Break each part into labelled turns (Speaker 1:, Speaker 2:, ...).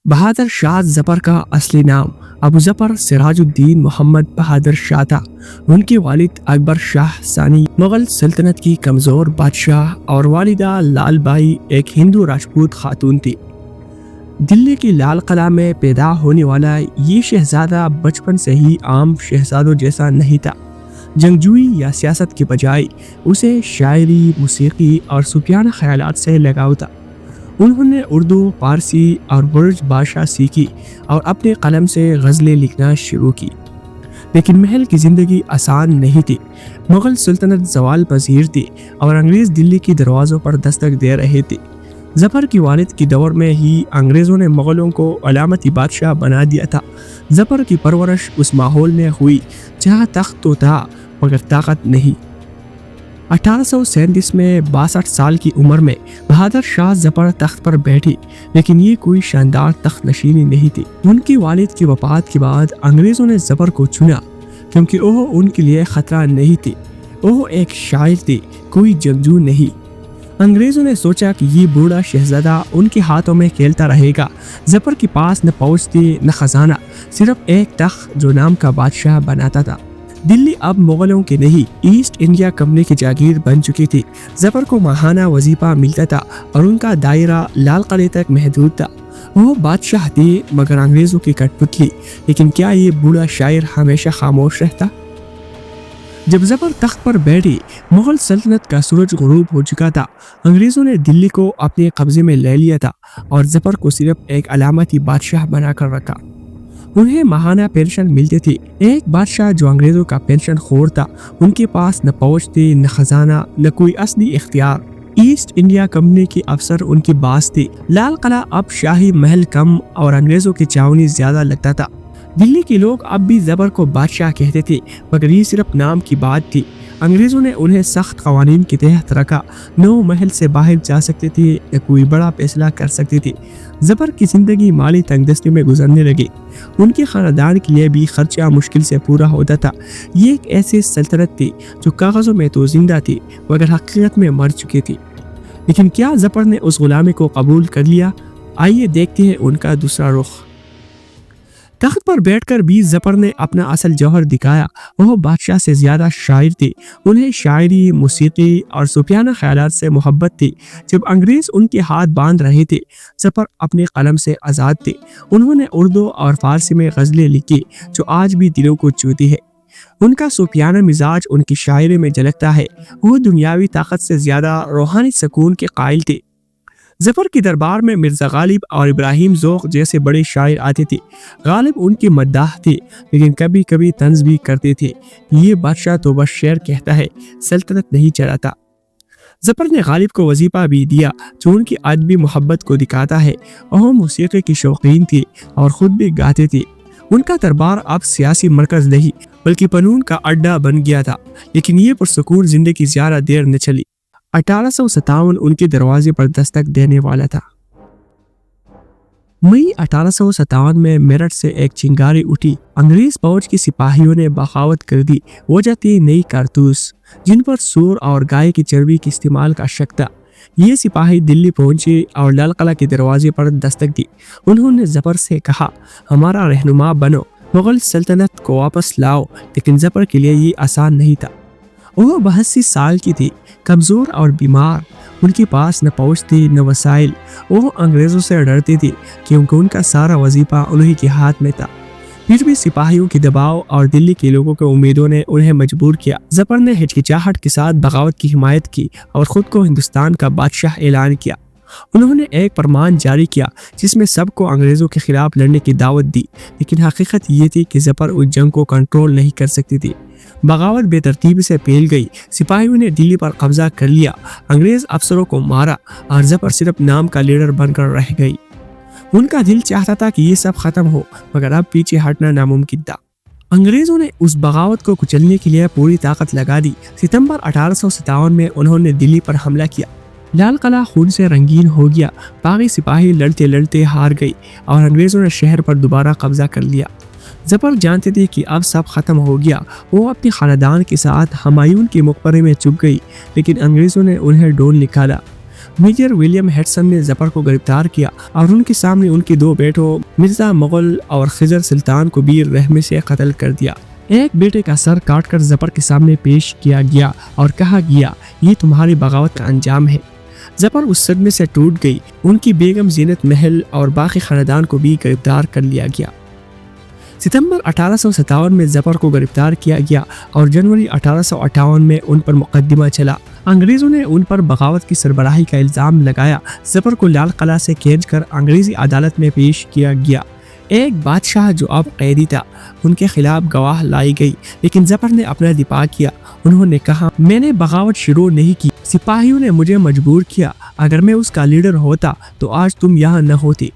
Speaker 1: बहादुर शाह जफर का असली नाम अबू जफर सिराजुद्दीन मोहम्मद बहादुर शाह था। उनके वालिद अकबर शाह सानी मुगल सल्तनत की कमज़ोर बादशाह और वालिदा लाल बाई एक हिंदू राजपूत खातून थी। दिल्ली की लाल किला में पैदा होने वाला ये शहजादा बचपन से ही आम शहजादों जैसा नहीं था। जंगजूई या सियासत के बजाय उसे शायरी, मौसीकी और सूफियाना ख्यालात से लगाव था। उन्होंने उर्दू, फारसी और बुर्ज भाषा सीखी और अपने कलम से गज़लें लिखना शुरू की। लेकिन महल की ज़िंदगी आसान नहीं थी। मुग़ल सल्तनत ज़वाल पज़ीर थी और अंग्रेज़ दिल्ली के दरवाज़ों पर दस्तक दे रहे थे। ज़फ़र की वालिद की दौर में ही अंग्रेज़ों ने मुग़लों को अलामती बादशाह बना दिया था। ज़फ़र की परवरिश उस माहौल में हुई जहाँ तख्त तो था मगर ताकत नहीं। 1837 में 62 साल की उम्र में बहादुर शाह ज़फ़र तख्त पर बैठी, लेकिन ये कोई शानदार तख्त नशीनी नहीं थी। उनकी वालिद की वफ़ात के बाद अंग्रेज़ों ने ज़फ़र को चुना क्योंकि वो उनके लिए ख़तरा नहीं थी। वो एक शायर थी, कोई जंगजू नहीं। अंग्रेज़ों ने सोचा कि ये बूढ़ा शहज़ादा उनके हाथों में खेलता रहेगा। ज़फ़र के पास न पहुँच थी न खजाना, सिर्फ एक तख्त जो नाम का बादशाह बनाता था। दिल्ली अब मुग़लों की नहीं, ईस्ट इंडिया कंपनी की जागीर बन चुकी थी। ज़फ़र को माहाना वजीफ़ा मिलता था और उनका दायरा लाल किले तक महदूद था। वो बादशाह थी मगर अंग्रेज़ों की कठपुतली। लेकिन क्या ये बूढ़ा शायर हमेशा खामोश रहता? जब ज़फ़र तख्त पर बैठी, मुग़ल सल्तनत का सूरज गुरूब हो चुका था। अंग्रेज़ों ने दिल्ली को अपने कब्ज़े में ले लिया था और ज़फ़र को सिर्फ एक अलामती बादशाह बनाकर रखा। उन्हें माहाना पेंशन मिलती थी। एक बादशाह जो अंग्रेज़ों का पेंशन खोर था, उनके पास न पहुँच थी, न खजाना, न कोई असली इख्तियार। ईस्ट इंडिया कंपनी के अफसर उनकी बास थी। लाल किला अब शाही महल कम और अंग्रेज़ों की चावनी ज़्यादा लगता था। दिल्ली के लोग अब भी ज़फ़र को बादशाह कहते थे मगर ये सिर्फ नाम की बात थी। अंग्रेज़ों ने उन्हें सख्त कवानीन के तहत रखा। न वो महल से बाहर जा सकते थे न कोई बड़ा फैसला कर सकते थे। ज़फ़र की ज़िंदगी माली तंगदस्ती में गुजरने लगी। उनके ख़ानदान के लिए भी खर्चा मुश्किल से पूरा होता था। ये एक ऐसी सल्तनत थी जो कागज़ों में तो जिंदा थी मगर हकीकत में मर चुकी थी। लेकिन क्या ज़फ़र ने उस गुलामी को कबूल कर लिया? आइए देखते हैं उनका दूसरा रुख। तख्त पर बैठकर भी ज़फ़र ने अपना असल जौहर दिखाया। वह बादशाह से ज़्यादा शायर थे। उन्हें शायरी, मौसीकी और सूफियाना ख्यालात से मोहब्बत थी। जब अंग्रेज़ उनके हाथ बांध रहे थे, ज़फ़र अपने कलम से आज़ाद थे। उन्होंने उर्दू और फारसी में गज़लें लिखी जो आज भी दिलों को छूती है। उनका सूफियाना मिजाज उनकी शायरी में झलकता है। वो दुनियावी ताकत से ज़्यादा रूहानी सुकून के कायल थे। ज़फ़र के दरबार में मिर्ज़ा गालिब और इब्राहिम ज़ौक़ जैसे बड़े शायर आते थे। गालिब उनके मद्दाह थे लेकिन कभी कभी तंज भी करते थे। ये बादशाह तो बस शेर कहता है, सल्तनत नहीं चलाता। ज़फ़र ने गालिब को वजीफ़ा भी दिया जो उनकी अदबी मोहब्बत को दिखाता है। वह मौसीक़ी की शौकीन थे और ख़ुद भी गाते थे। उनका दरबार अब सियासी मरकज़ नहीं बल्कि फ़नून का अड्डा बन गया था। लेकिन ये पुरसुकून ज़िंदगी ज़्यादा देर न चली। 1857 उनके दरवाजे पर दस्तक देने वाला था। मई 1857 में मेरठ से एक चिंगारी उठी। अंग्रेज फौज के सिपाहियों ने बगावत कर दी। वजह थी नई कारतूस जिन पर सूर और गाय की चर्बी के इस्तेमाल का शक था। ये सिपाही दिल्ली पहुंचे और लाल किला के दरवाजे पर दस्तक दी। उन्होंने ज़फ़र से कहा, हमारा रहनुमा बनो, मुग़ल सल्तनत को वापस लाओ। लेकिन ज़फ़र के लिए ये आसान नहीं था। वो 82 साल की थी, कमज़ोर और बीमार। उनके पास न पहुँच थी न वसाइल। वो अंग्रेज़ों से डरती थी क्योंकि उनका सारा वजीफ़ा उन्हीं के हाथ में था। फिर भी सिपाहियों के दबाव और दिल्ली के लोगों के उम्मीदों ने उन्हें मजबूर किया। ज़फ़र ने हिचकिचाहट के साथ बगावत की हिमायत की और ख़ुद को हिंदुस्तान का बादशाह ऐलान किया। उन्होंने एक फरमान जारी किया जिसमें सबको अंग्रेज़ों के खिलाफ लड़ने की दावत दी। लेकिन हकीकत ये थी कि ज़फ़र उस जंग को कंट्रोल नहीं कर सकती थी। बगावत बेतरतीब से फैल गई। सिपाहियों ने दिल्ली पर कब्जा कर लिया। अंग्रेज़ अफसरों को मारा और ज़फ़र सिर्फ नाम का लीडर बनकर रह गई। उनका दिल चाहता था कि ये सब ख़त्म हो मगर अब पीछे हटना नामुमकिन था। अंग्रेज़ों ने उस बगावत को कुचलने के लिए पूरी ताकत लगा दी। सितंबर 1857 में उन्होंने दिल्ली पर हमला किया। लाल किला खून से रंगीन हो गया। बाकी सिपाही लड़ते लड़ते हार गई और अंग्रेज़ों ने शहर पर दोबारा कब्जा कर लिया। ज़फ़र जानते थे कि अब सब ख़त्म हो गया। वो अपने ख़ानदान के साथ हुमायूं के मकबरे में छुप गई। लेकिन अंग्रेज़ों ने उन्हें ढूंढ निकाला। मेजर विलियम हेडसन ने जफर को गिरफ्तार किया और उनके सामने उनके 2 बेटों मिर्जा मुगल और खिजर सुल्तान को भी रहमे से कत्ल कर दिया। एक बेटे का सर काटकर जफर के सामने पेश किया गया और कहा गया, ये तुम्हारी बगावत का अंजाम है। जफर उस सदमे से टूट गई। उनकी बेगम जीनत महल और बाकी खानदान को भी गिरफ्तार कर लिया गया। सितंबर 1857 में जफर को गिरफ्तार किया गया और जनवरी 1858 में उन पर मुकदमा चला। अंग्रेज़ों ने उन पर बगावत की सरबराही का इल्ज़ाम लगाया। जफर को लाल किला से खींच कर अंग्रेज़ी अदालत में पेश किया गया। एक बादशाह जो अब कैदी था, उनके खिलाफ गवाह लाई गई, लेकिन जफर ने अपना दिफा किया। उन्होंने कहा, मैंने बगावत शुरू नहीं की, सिपाहियों ने मुझे मजबूर किया। अगर मैं उसका लीडर होता तो आज तुम यहाँ न होते।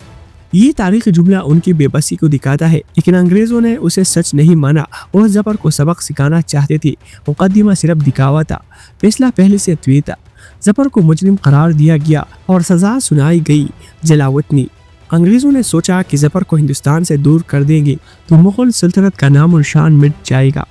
Speaker 1: ये तारीखी जुमला उनकी बेबसी को दिखाता है, लेकिन अंग्रेज़ों ने उसे सच नहीं माना और जफर को सबक सिखाना चाहते थे। मुकदमा सिर्फ दिखावा था, फैसला पहले से तय था। जफर को मुजरिम करार दिया गया और सज़ा सुनाई गई, जलावतनी। अंग्रेज़ों ने सोचा कि जफर को हिंदुस्तान से दूर कर देंगे तो मुगल सल्तनत का नाम और निशान मिट जाएगा।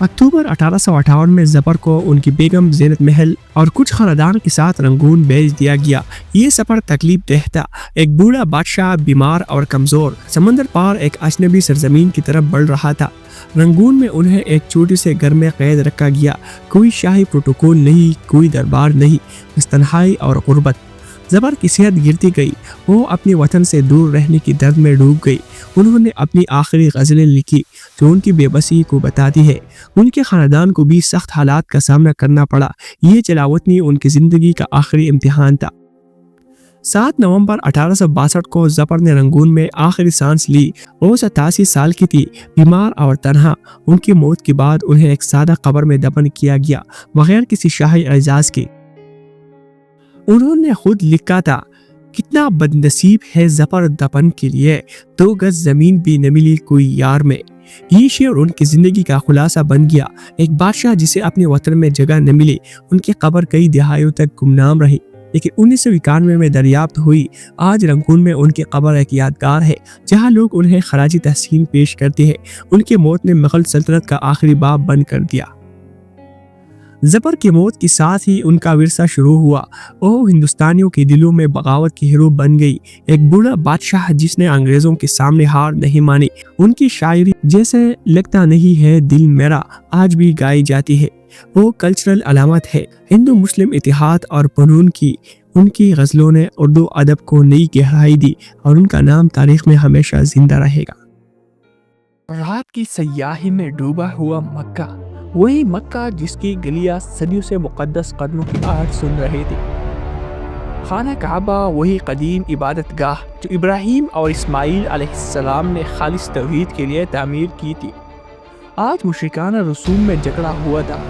Speaker 1: अक्टूबर 1858 में जफर को उनकी बेगम जीनत महल और कुछ खानदान के साथ रंगून भेज दिया गया। ये सफ़र तकलीफ देह था। एक बूढ़ा बादशाह बीमार और कमज़ोर समंदर पार एक अजनबी सरजमीन की तरफ बढ़ रहा था। रंगून में उन्हें एक छोटे से घर में कैद रखा गया। कोई शाही प्रोटोकॉल नहीं, कोई दरबार नहीं, बस तन्हाई और गुर्बत। जफर की सेहत गिरती गई। वो अपने वतन से दूर रहने की दर्द में डूब गई। उन्होंने अपनी आखिरी गज़लें लिखी जो उनकी बेबसी को बताती है। उनके खानदान को भी सख्त हालात का सामना करना पड़ा। ये जलावतनी उनकी ज़िंदगी का आखिरी इम्तिहान था। 7 नवंबर 1862 को जफर ने रंगून में आखिरी सांस ली। वो 87 साल की थी, बीमार और तन्हा। उनकी मौत के बाद उन्हें एक सादा कब्र में दफन किया गया, बगैर किसी शाही एजाज़ के। उन्होंने खुद लिखा था, कितना बदनसीब है जफर दफन के लिए, 2 गज ज़मीन भी न मिली कोई यार में। ये शेर उनकी ज़िंदगी का खुलासा बन गया। एक बादशाह जिसे अपने वतन में जगह न मिली, उनकी कब्र कई दहाइयों तक गुमनाम रही, लेकिन 1991 में दरियाफ्त हुई। आज रंगून में उनकी कब्र एक यादगार है, जहाँ लोग उन्हें खराजी तहसीन पेश करते हैं। उनकी मौत ने मुगल सल्तनत का आखिरी बाब बंद कर दिया। जफर की मौत के साथ ही उनका विरसा शुरू हुआ। वो हिंदुस्तानियों के दिलों में बगावत की हीरो बन गई। एक बूढ़ा बादशाह जिसने अंग्रेज़ों के सामने हार नहीं मानी। उनकी शायरी जैसे लगता नहीं है दिल मेरा आज भी गाई जाती है। वो कल्चरल अलामत है हिंदू मुस्लिम इतिहाद और फनून की। उनकी गज़लों ने उर्दू अदब को नई गहराई दी और उनका नाम तारीख में हमेशा जिंदा रहेगा। रात की सयाही में डूबा हुआ मक्का, वही मक्का जिसकी गलियां सदियों से मुक़द्दस कदमों की आहट सुन रहे थे। खाना काबा वही कदीम इबादत गाह जो इब्राहीम और इस्माईल अलैहिस्सलाम ने खालिस तौहीद के लिए तामीर की थी, आज मुशरिकाना रसूम में जकड़ा हुआ था।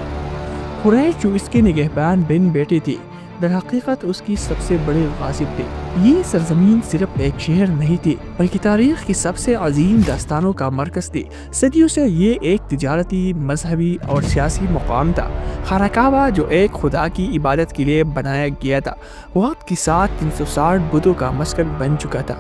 Speaker 1: कुरैश जो इसके निगहबान बिन बेटे थे, दर हकीकत उसकी सबसे बड़े गासिब थे। ये सरजमीन सिर्फ एक शहर नहीं थी, बल्कि तारीख की सबसे अजीम दास्तानों का मरकज़ थी। सदियों से ये एक तिजारती, मजहबी और सियासी मुकाम था। खाना काबा जो एक खुदा की इबादत के लिए बनाया गया था, वक्त के साथ 360 बुतों का मस्कन बन चुका था।